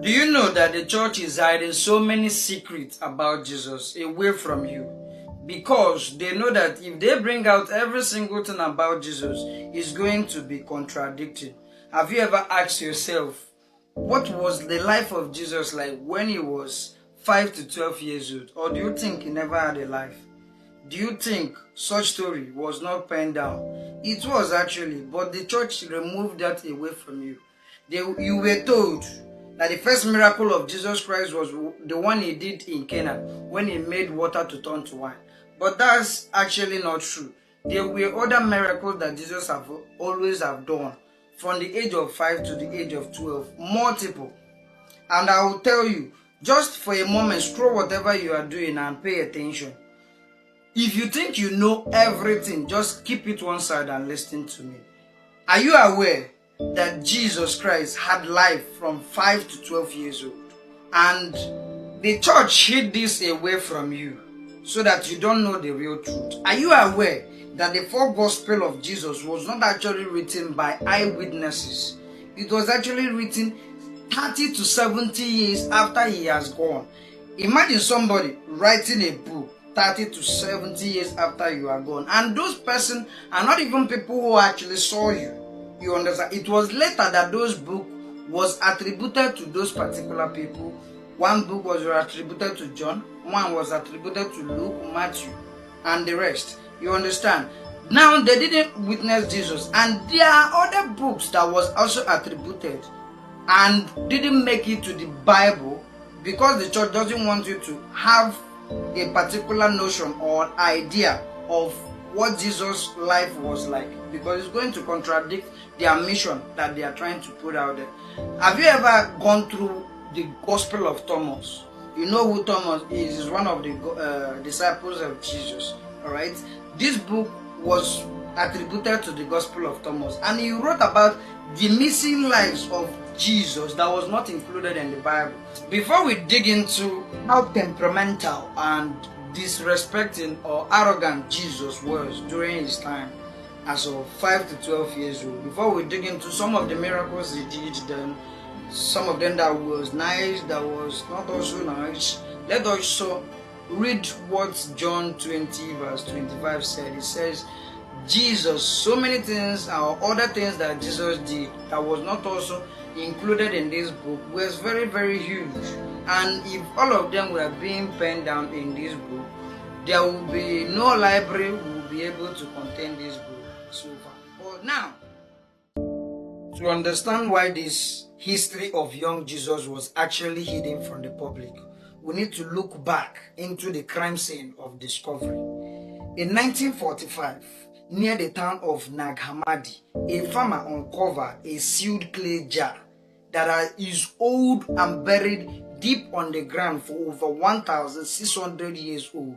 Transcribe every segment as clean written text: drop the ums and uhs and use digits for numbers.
Do you know that the church is hiding so many secrets about Jesus away from you? Because they know that if they bring out every single thing about Jesus, it's going to be contradicting. Have you ever asked yourself, what was the life of Jesus like when he was 5 to 12 years old? Or do you think he never had a life? Do you think such story was not penned down? It was actually, but the church removed that away from you. You were told that the first miracle of Jesus Christ was the one he did in Cana when he made water to turn to wine. But that's actually not true. There were other miracles that Jesus always have done from the age of 5 to the age of 12. Multiple. And I will tell you, just for a moment, scroll whatever you are doing and pay attention. If you think you know everything, just keep it one side and listen to me. Are you aware that Jesus Christ had life from 5 to 12 years old? And the church hid this away from you so that you don't know the real truth. Are you aware that the fourth gospel of Jesus was not actually written by eyewitnesses? It was actually written 30 to 70 years after he has gone. Imagine somebody writing a book 30 to 70 years after you are gone. And those persons are not even people who actually saw you. You understand? It was later that those books was attributed to those particular people. One book was attributed to John, one was attributed to Luke, Matthew, and the rest. You understand? Now they didn't witness Jesus, and there are other books that was also attributed and didn't make it to the Bible because the church doesn't want you to have a particular notion or idea of what Jesus' life was like, because it's going to contradict their mission that they are trying to put out there. Have you ever gone through the Gospel of Thomas? You know who Thomas is. He's one of the disciples of Jesus. Alright? This book was attributed to the Gospel of Thomas, and he wrote about the missing lives of Jesus that was not included in the Bible. Before we dig into how temperamental and disrespecting or arrogant Jesus was during his time as of 5 to 12 years old, before we dig into some of the miracles he did, then some of them that was nice, that was not also nice, let us also read what John 20 verse 25 said. It says, Jesus, so many things or other things that Jesus did that was not also included in this book was very, very huge. And if all of them were being penned down in this book, there will be no library will be able to contain this book so far. But now, to understand why this history of young Jesus was actually hidden from the public, we need to look back into the crime scene of discovery. In 1945, near the town of Nag Hammadi, a farmer uncovered a sealed clay jar that is old and buried deep on the ground for over 1,600 years old.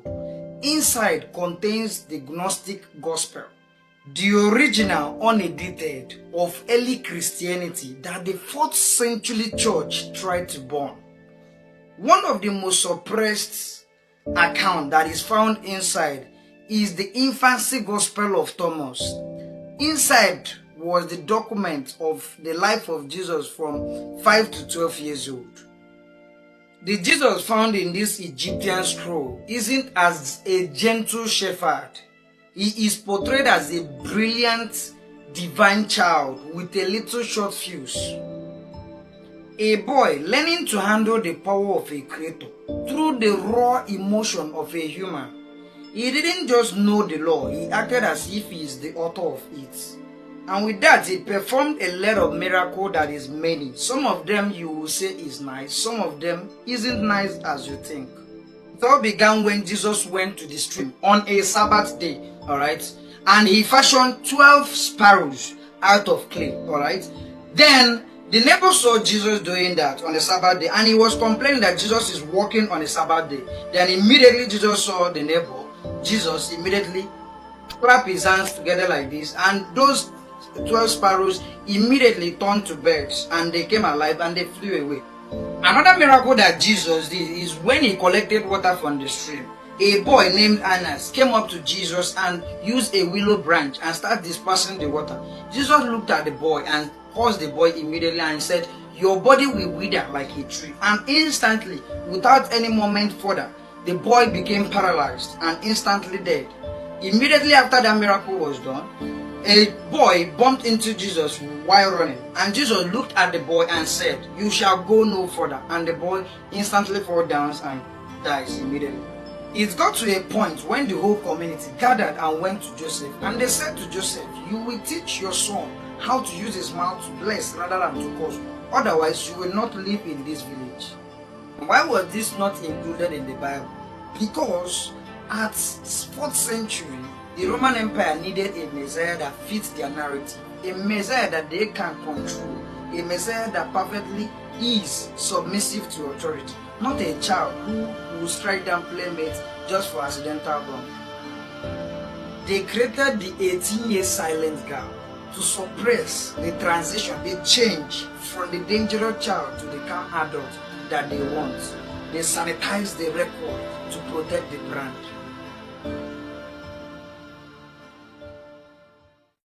Inside contains the Gnostic Gospel, the original unedited of early Christianity that the 4th century church tried to burn. One of the most suppressed accounts that is found inside is the Infancy Gospel of Thomas. Inside was the document of the life of Jesus from 5 to 12 years old. The Jesus found in this Egyptian scroll isn't as a gentle shepherd. He is portrayed as a brilliant divine child with a little short fuse. A boy learning to handle the power of a creator through the raw emotion of a human. He didn't just know the law, he acted as if he is the author of it. And with that, he performed a lot of miracles that is many. Some of them you will say is nice, some of them isn't nice as you think. It all began when Jesus went to the stream on a Sabbath day, alright? And he fashioned 12 sparrows out of clay, alright? Then the neighbor saw Jesus doing that on the Sabbath day, and he was complaining that Jesus is working on a Sabbath day. Then immediately Jesus saw the neighbor. Jesus immediately clapped his hands together like this, and those 12 sparrows immediately turned to birds, and they came alive and they flew away. Another miracle that Jesus did is when he collected water from the stream. A boy named Annas came up to Jesus and used a willow branch and started dispersing the water. Jesus looked at the boy and paused the boy immediately and said, your body will wither like a tree. And instantly, without any moment further, the boy became paralyzed and instantly dead. Immediately after that miracle was done, a boy bumped into Jesus while running, and Jesus looked at the boy and said, "You shall go no further." And the boy instantly falls down and dies immediately. It got to a point when the whole community gathered and went to Joseph, and they said to Joseph, "You will teach your son how to use his mouth to bless rather than to curse. Otherwise, you will not live in this village." Why was this not included in the Bible? Because at 4th century, the Roman Empire needed a Messiah that fits their narrative, a Messiah that they can control, a Messiah that perfectly is submissive to authority, not a child who will strike down playmates just for accidental bump. They created the 18-year silent gap to suppress the transition, the change from the dangerous child to the calm adult that they want. They sanitize the record to protect the brand.